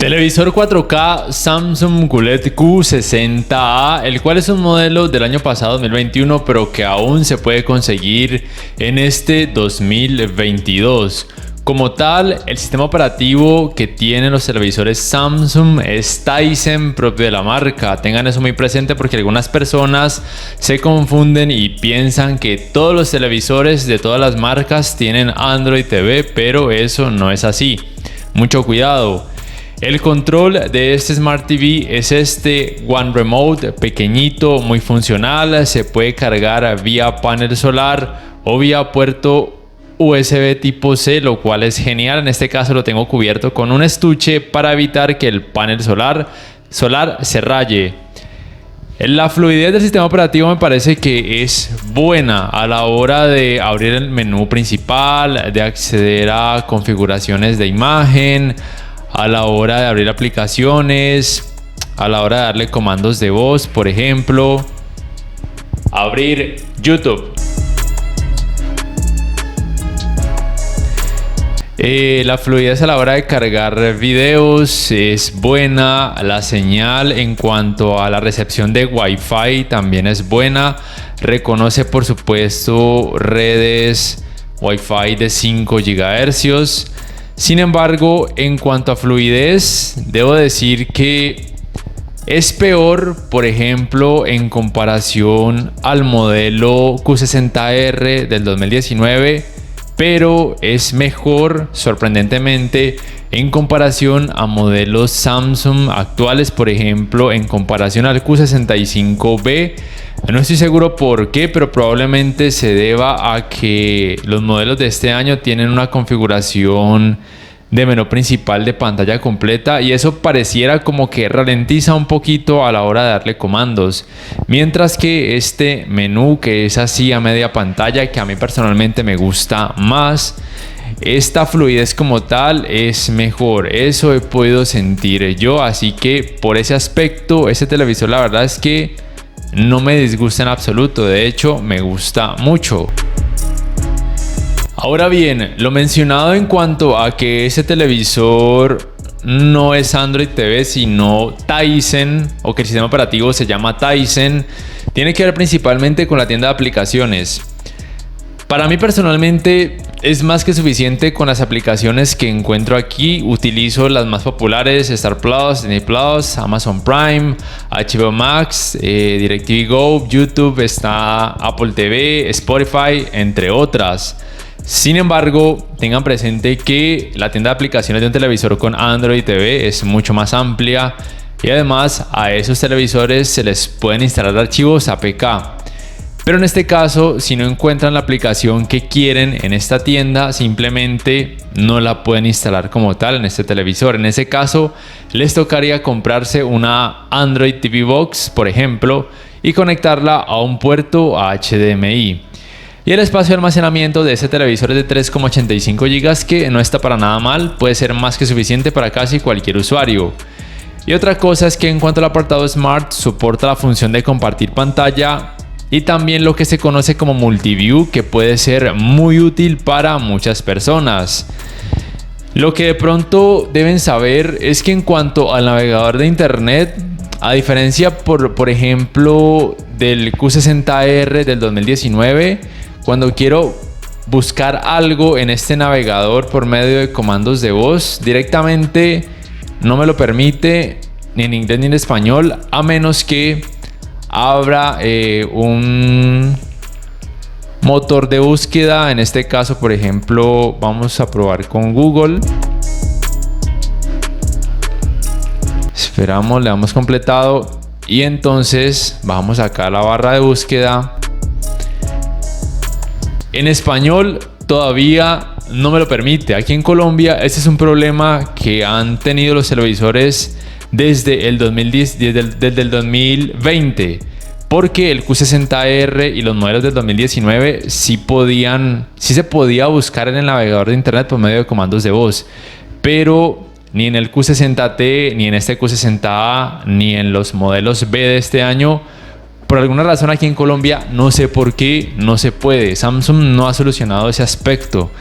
Televisor 4K Samsung QLED Q60A, el cual es un modelo del año pasado 2021, pero que aún se puede conseguir en este 2022. Como tal, el sistema operativo que tienen los televisores Samsung es Tizen, propio de la marca. Tengan eso muy presente porque algunas personas se confunden y piensan que todos los televisores de todas las marcas tienen Android TV, pero eso no es así. Mucho cuidado. El control de este Smart TV es este One Remote pequeñito, muy funcional. Se puede cargar vía panel solar o vía puerto USB tipo C, lo cual es genial. En este caso lo tengo cubierto con un estuche para evitar que el panel solar se raye. La fluidez del sistema operativo me parece que es buena a la hora de abrir el menú principal, de acceder a configuraciones de imagen, a la hora de abrir aplicaciones, a la hora de darle comandos de voz, por ejemplo, abrir YouTube. La fluidez a la hora de cargar videos es buena. La señal en cuanto a la recepción de Wi-Fi también es buena. Reconoce, por supuesto, redes Wi-Fi de 5 GHz. Sin embargo, en cuanto a fluidez, debo decir que es peor, por ejemplo, en comparación al modelo Q60R del 2019, pero es mejor, sorprendentemente, en comparación a modelos Samsung actuales, por ejemplo, en comparación al Q65B. No estoy seguro por qué, pero probablemente se deba a que los modelos de este año tienen una configuración de menú principal de pantalla completa y eso pareciera como que ralentiza un poquito a la hora de darle comandos, mientras que este menú, que es así a media pantalla, que a mí personalmente me gusta más, esta fluidez como tal es mejor. Eso he podido sentir yo, así que por ese aspecto este televisor la verdad es que no me disgusta en absoluto, de hecho me gusta mucho. Ahora bien, lo mencionado en cuanto a que ese televisor no es Android TV sino Tizen, o que el sistema operativo se llama Tizen, tiene que ver principalmente con la tienda de aplicaciones. Para mí personalmente es más que suficiente con las aplicaciones que encuentro aquí. Utilizo las más populares: Star Plus, Disney Plus, Amazon Prime, HBO Max, DirecTV Go, YouTube, está Apple TV, Spotify, entre otras. Sin embargo, tengan presente que la tienda de aplicaciones de un televisor con Android TV es mucho más amplia y además a esos televisores se les pueden instalar archivos APK. Pero en este caso, si no encuentran la aplicación que quieren en esta tienda, simplemente no la pueden instalar como tal en este televisor. En ese caso, les tocaría comprarse una Android TV Box, por ejemplo, y conectarla a un puerto HDMI. Y el espacio de almacenamiento de este televisor es de 3,85 GB, que no está para nada mal, puede ser más que suficiente para casi cualquier usuario. Y otra cosa es que en cuanto al apartado Smart, soporta la función de compartir pantalla y también lo que se conoce como Multiview, que puede ser muy útil para muchas personas. Lo que de pronto deben saber es que en cuanto al navegador de internet, a diferencia por ejemplo del Q60R del 2019, cuando quiero buscar algo en este navegador por medio de comandos de voz, directamente no me lo permite ni en inglés ni en español, a menos que abra un motor de búsqueda. En este caso, por ejemplo, vamos a probar con Google. Esperamos, le damos completado y entonces vamos acá a la barra de búsqueda. En español todavía no me lo permite. Aquí en Colombia este es un problema que han tenido los televisores desde el 2020, porque el Q60R y los modelos del 2019 sí se podía buscar en el navegador de internet por medio de comandos de voz, pero ni en el Q60T, ni en este Q60A, ni en los modelos B de este año, por alguna razón aquí en Colombia, no sé por qué, no se puede. Samsung no ha solucionado ese aspecto,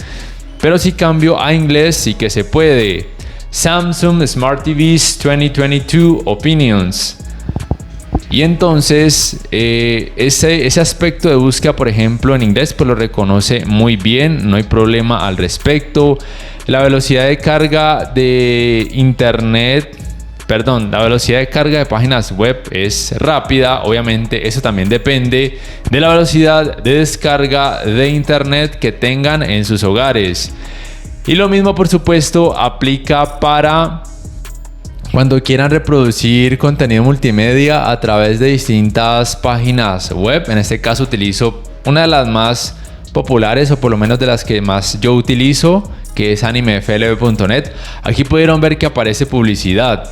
pero si cambio a inglés sí que se puede. Samsung Smart TVs 2022 Opinions. Y entonces ese aspecto de búsqueda, por ejemplo, en inglés, pues lo reconoce muy bien, no hay problema al respecto. La velocidad de carga de internet, la velocidad de carga de páginas web es rápida. Obviamente eso también depende de la velocidad de descarga de internet que tengan en sus hogares. Y lo mismo, por supuesto, aplica para cuando quieran reproducir contenido multimedia a través de distintas páginas web. En este caso utilizo una de las más populares, o por lo menos de las que más yo utilizo, que es animeflv.net. Aquí pudieron ver que aparece publicidad.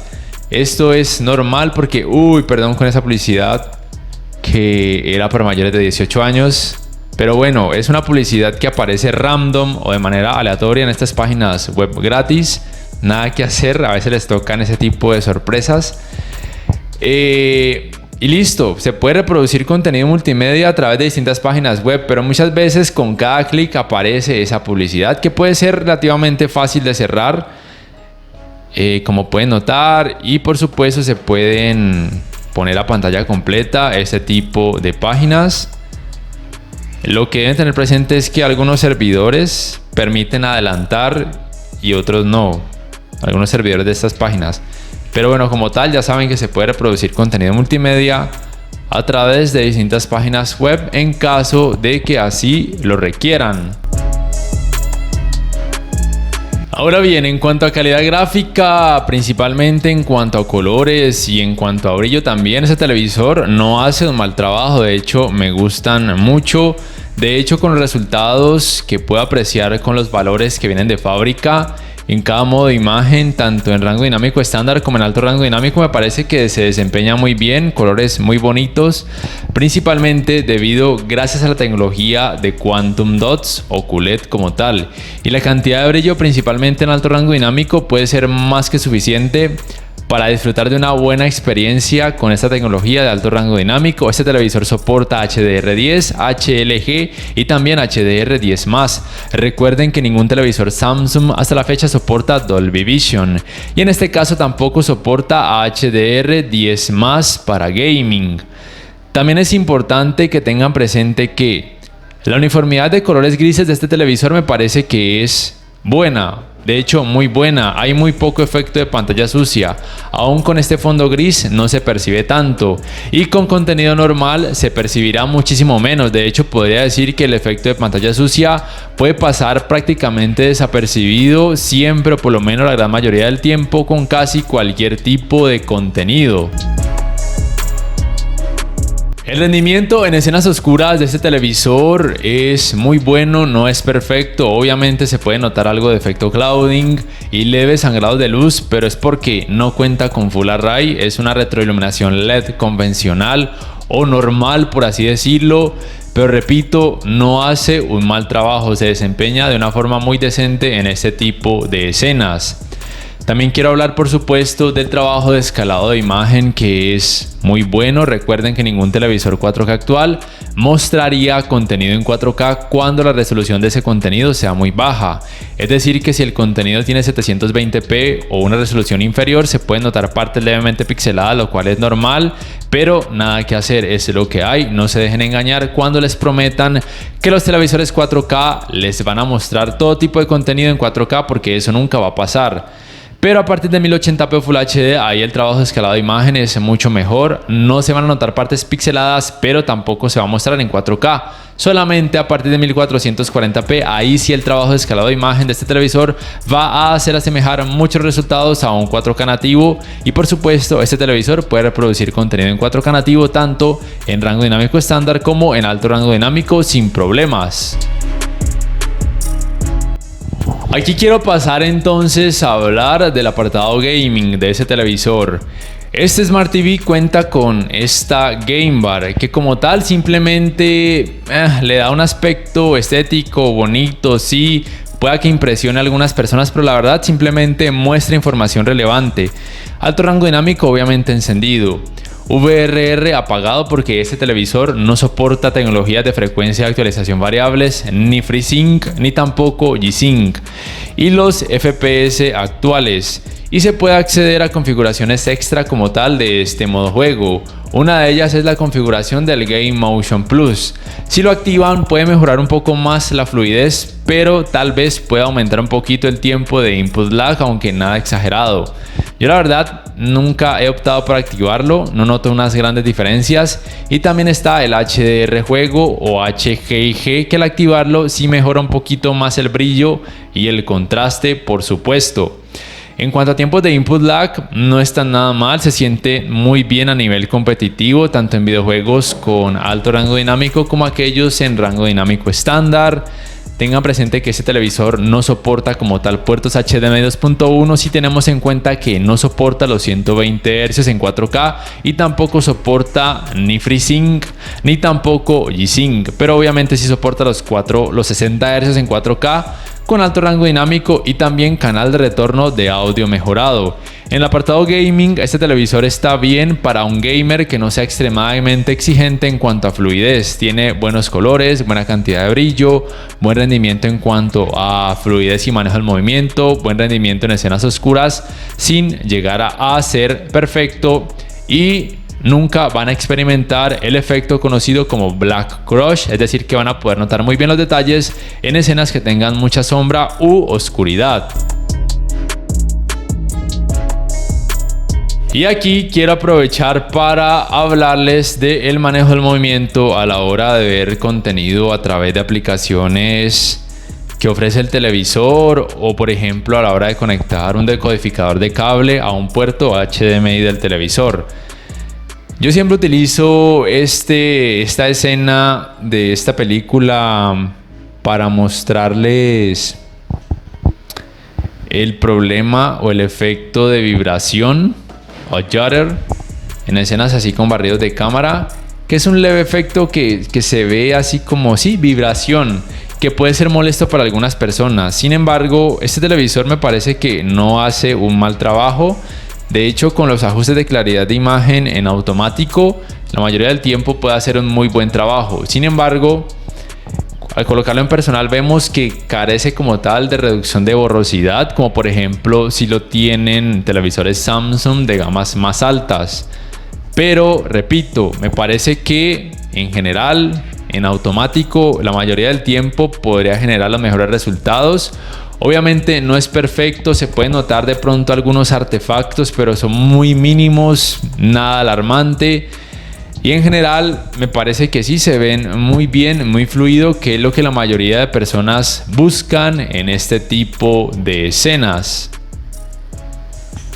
Esto es normal porque, perdón con esa publicidad que era para mayores de 18 años. Pero bueno, es una publicidad que aparece random o de manera aleatoria en estas páginas web gratis. Nada que hacer, a veces les tocan ese tipo de sorpresas. Y listo, se puede reproducir contenido multimedia a través de distintas páginas web, pero muchas veces con cada clic aparece esa publicidad que puede ser relativamente fácil de cerrar, como pueden notar, y por supuesto se pueden poner la pantalla completa este tipo de páginas. Lo que deben tener presente es que algunos servidores permiten adelantar y otros no. Algunos servidores de estas páginas. Pero bueno, como tal, ya saben que se puede reproducir contenido multimedia a través de distintas páginas web en caso de que así lo requieran. Ahora bien, en cuanto a calidad gráfica, principalmente en cuanto a colores y en cuanto a brillo también, ese televisor no hace un mal trabajo. De hecho, me gustan mucho. De hecho, con los resultados que puedo apreciar con los valores que vienen de fábrica en cada modo de imagen, tanto en rango dinámico estándar como en alto rango dinámico, me parece que se desempeña muy bien, colores muy bonitos, principalmente gracias a la tecnología de Quantum Dots o QLED como tal. Y la cantidad de brillo, principalmente en alto rango dinámico, puede ser más que suficiente para disfrutar de una buena experiencia con esta tecnología de alto rango dinámico. Este televisor soporta HDR10, HLG y también HDR10+. Recuerden que ningún televisor Samsung hasta la fecha soporta Dolby Vision, y en este caso tampoco soporta HDR10+ para gaming. También es importante que tengan presente que la uniformidad de colores grises de este televisor me parece que es buena. De hecho, muy buena. Hay muy poco efecto de pantalla sucia. Aún con este fondo gris no se percibe tanto. Y con contenido normal se percibirá muchísimo menos. De hecho, podría decir que el efecto de pantalla sucia puede pasar prácticamente desapercibido siempre, o por lo menos la gran mayoría del tiempo, con casi cualquier tipo de contenido. El rendimiento en escenas oscuras de este televisor es muy bueno, no es perfecto. Obviamente se puede notar algo de efecto clouding y leves sangrados de luz, pero es porque no cuenta con Full Array. Es una retroiluminación LED convencional o normal, por así decirlo. Pero repito, no hace un mal trabajo, se desempeña de una forma muy decente en este tipo de escenas. También quiero hablar, por supuesto, del trabajo de escalado de imagen, que es muy bueno. Recuerden que ningún televisor 4K actual mostraría contenido en 4K cuando la resolución de ese contenido sea muy baja. Es decir, que si el contenido tiene 720p o una resolución inferior, se pueden notar partes levemente pixeladas, lo cual es normal, pero nada que hacer, es lo que hay. No se dejen engañar cuando les prometan que los televisores 4K les van a mostrar todo tipo de contenido en 4K, porque eso nunca va a pasar. Pero a partir de 1080p Full HD, ahí el trabajo de escalado de imagen es mucho mejor. No se van a notar partes pixeladas, pero tampoco se va a mostrar en 4K. Solamente a partir de 1440p, ahí sí el trabajo de escalado de imagen de este televisor va a hacer asemejar muchos resultados a un 4K nativo. Y por supuesto, este televisor puede reproducir contenido en 4K nativo tanto en rango dinámico estándar como en alto rango dinámico sin problemas. Aquí quiero pasar entonces a hablar del apartado gaming de ese televisor. Este Smart TV cuenta con esta Game Bar, que como tal simplemente le da un aspecto estético, bonito, sí, pueda que impresione a algunas personas, pero la verdad simplemente muestra información relevante. Alto rango dinámico obviamente encendido. VRR apagado porque este televisor no soporta tecnologías de frecuencia de actualización variables, ni FreeSync, ni tampoco G-Sync, y los FPS actuales. Y se puede acceder a configuraciones extra como tal de este modo juego. Una de ellas es la configuración del Game Motion Plus. Si lo activan puede mejorar un poco más la fluidez, pero tal vez pueda aumentar un poquito el tiempo de input lag, aunque nada exagerado. Yo la verdad nunca he optado por activarlo, no noto unas grandes diferencias. Y también está el HDR juego o HGIG, que al activarlo sí mejora un poquito más el brillo y el contraste, por supuesto. En cuanto a tiempos de input lag, no está nada mal, se siente muy bien a nivel competitivo, tanto en videojuegos con alto rango dinámico como aquellos en rango dinámico estándar. Tengan presente que este televisor no soporta como tal puertos HDMI 2.1 si tenemos en cuenta que no soporta los 120 Hz en 4K y tampoco soporta ni FreeSync ni tampoco G-Sync, pero obviamente sí soporta los 60 Hz en 4K con alto rango dinámico y también canal de retorno de audio mejorado. En el apartado gaming, este televisor está bien para un gamer que no sea extremadamente exigente en cuanto a fluidez. Tiene buenos colores, buena cantidad de brillo, buen rendimiento en cuanto a fluidez y manejo del movimiento, buen rendimiento en escenas oscuras, sin llegar a ser perfecto, y nunca van a experimentar el efecto conocido como Black Crush, es decir, que van a poder notar muy bien los detalles en escenas que tengan mucha sombra u oscuridad. Y aquí quiero aprovechar para hablarles del manejo del movimiento a la hora de ver contenido a través de aplicaciones que ofrece el televisor, o por ejemplo a la hora de conectar un decodificador de cable a un puerto HDMI del televisor. Yo siempre utilizo esta escena de esta película para mostrarles el problema o el efecto de vibración o judder en escenas así con barridos de cámara, que es un leve efecto que se ve así como vibración, que puede ser molesto para algunas personas. Sin embargo, este televisor me parece que no hace un mal trabajo. De hecho, con los ajustes de claridad de imagen en automático, la mayoría del tiempo puede hacer un muy buen trabajo. Sin embargo, al colocarlo en personal vemos que carece como tal de reducción de borrosidad, como por ejemplo si lo tienen televisores Samsung de gamas más altas. Pero repito, me parece que en general, en automático, la mayoría del tiempo podría generar los mejores resultados. Obviamente no es perfecto, se pueden notar de pronto algunos artefactos, pero son muy mínimos, nada alarmante. Y en general me parece que sí se ven muy bien, muy fluido, que es lo que la mayoría de personas buscan en este tipo de escenas.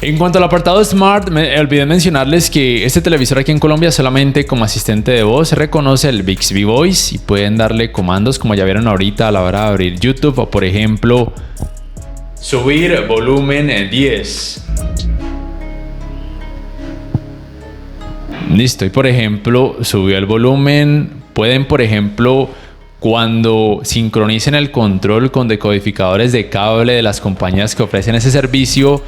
En cuanto al apartado Smart, me olvidé mencionarles que este televisor aquí en Colombia solamente como asistente de voz reconoce el Bixby Voice y pueden darle comandos como ya vieron ahorita a la hora de abrir YouTube, o por ejemplo subir volumen 10. Listo, y por ejemplo subió el volumen. Pueden por ejemplo, cuando sincronicen el control con decodificadores de cable de las compañías que ofrecen ese servicio,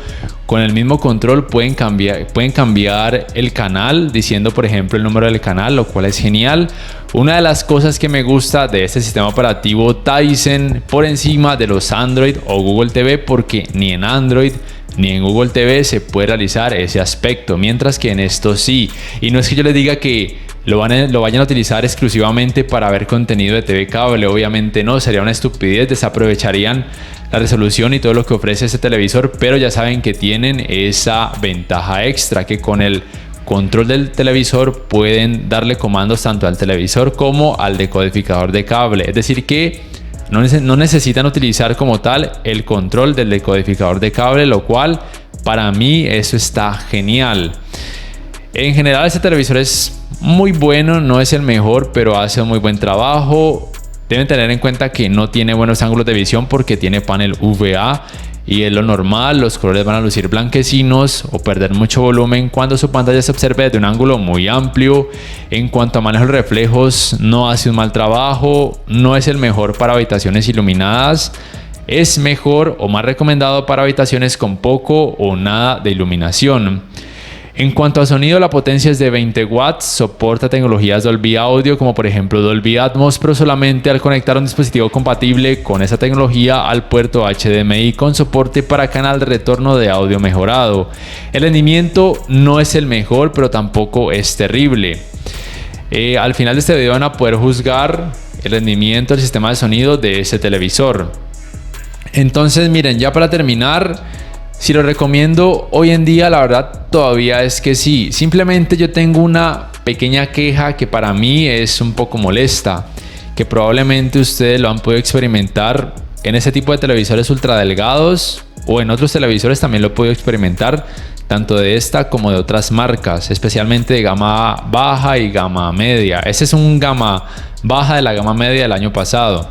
con el mismo control pueden cambiar el canal diciendo por ejemplo el número del canal, lo cual es genial. Una de las cosas que me gusta de este sistema operativo Tizen por encima de los Android o Google TV, porque ni en Android ni en Google TV se puede realizar ese aspecto, mientras que en esto sí. Y no es que yo les diga que lo vayan a utilizar exclusivamente para ver contenido de TV cable, obviamente no, sería una estupidez, desaprovecharían la resolución y todo lo que ofrece este televisor, pero ya saben que tienen esa ventaja extra, que con el control del televisor pueden darle comandos tanto al televisor como al decodificador de cable, es decir que no necesitan utilizar como tal el control del decodificador de cable, lo cual para mí eso está genial. En general este televisor es muy bueno, no es el mejor, pero hace un muy buen trabajo. Deben tener en cuenta que no tiene buenos ángulos de visión porque tiene panel VA y es lo normal, los colores van a lucir blanquecinos o perder mucho volumen cuando su pantalla se observe desde un ángulo muy amplio. En cuanto a manejo de reflejos, no hace un mal trabajo, no es el mejor para habitaciones iluminadas, es mejor o más recomendado para habitaciones con poco o nada de iluminación. En cuanto a sonido, la potencia es de 20 watts, soporta tecnologías Dolby Audio como por ejemplo Dolby Atmos, pero solamente al conectar un dispositivo compatible con esa tecnología al puerto HDMI con soporte para canal de retorno de audio mejorado. El rendimiento no es el mejor, pero tampoco es terrible. Al final de este video van a poder juzgar el rendimiento del sistema de sonido de este televisor. Entonces miren, ya para terminar, si lo recomiendo hoy en día, la verdad todavía es que sí. Simplemente yo tengo una pequeña queja que para mí es un poco molesta, que probablemente ustedes lo han podido experimentar en ese tipo de televisores ultra delgados o en otros televisores también lo he podido experimentar, tanto de esta como de otras marcas, especialmente de gama baja y gama media. Ese es un gama baja de la gama media del año pasado.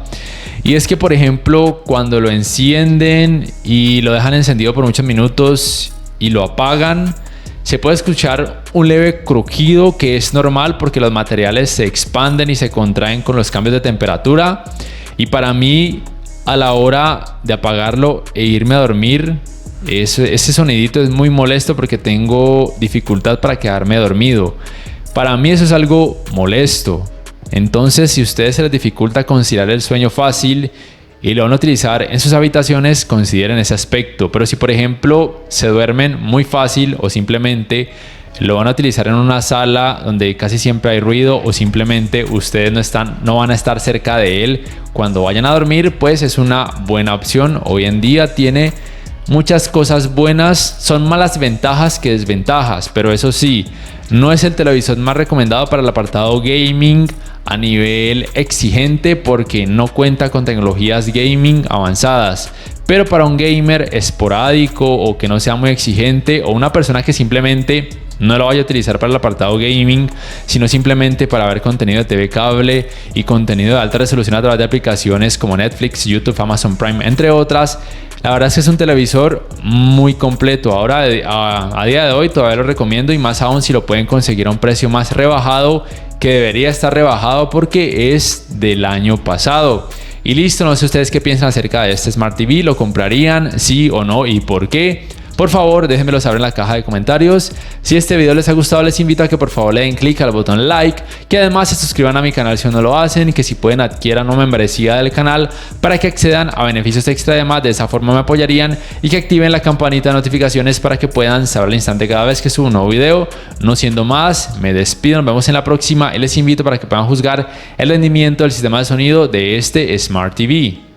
Y es que, por ejemplo, cuando lo encienden y lo dejan encendido por muchos minutos y lo apagan, se puede escuchar un leve crujido que es normal porque los materiales se expanden y se contraen con los cambios de temperatura. Y para mí, a la hora de apagarlo e irme a dormir, ese sonidito es muy molesto porque tengo dificultad para quedarme dormido. Para mí eso es algo molesto. Entonces, si a ustedes se les dificulta conciliar el sueño fácil y lo van a utilizar en sus habitaciones, consideren ese aspecto. Pero si por ejemplo se duermen muy fácil o simplemente lo van a utilizar en una sala donde casi siempre hay ruido o simplemente ustedes no van a estar cerca de él cuando vayan a dormir, pues es una buena opción. Hoy en día tiene muchas cosas buenas, son más las ventajas que desventajas, pero eso sí, no es el televisor más recomendado para el apartado gaming a nivel exigente porque no cuenta con tecnologías gaming avanzadas. Pero para un gamer esporádico o que no sea muy exigente o una persona que simplemente no lo vaya a utilizar para el apartado gaming, sino simplemente para ver contenido de TV cable y contenido de alta resolución a través de aplicaciones como Netflix, YouTube, Amazon Prime, entre otras, la verdad es que es un televisor muy completo. Ahora, a día de hoy todavía lo recomiendo y más aún si lo pueden conseguir a un precio más rebajado, que debería estar rebajado porque es del año pasado. Y listo, no sé ustedes qué piensan acerca de este Smart TV, ¿lo comprarían? ¿Sí o no? ¿Y por qué? Por favor, déjenmelo saber en la caja de comentarios. Si este video les ha gustado, les invito a que por favor le den click al botón like, que además se suscriban a mi canal si no lo hacen, y que si pueden adquieran una membresía del canal para que accedan a beneficios extra. Además, de esa forma me apoyarían, y que activen la campanita de notificaciones para que puedan saber al instante cada vez que subo un nuevo video. No siendo más, me despido, nos vemos en la próxima y les invito para que puedan juzgar el rendimiento del sistema de sonido de este Smart TV.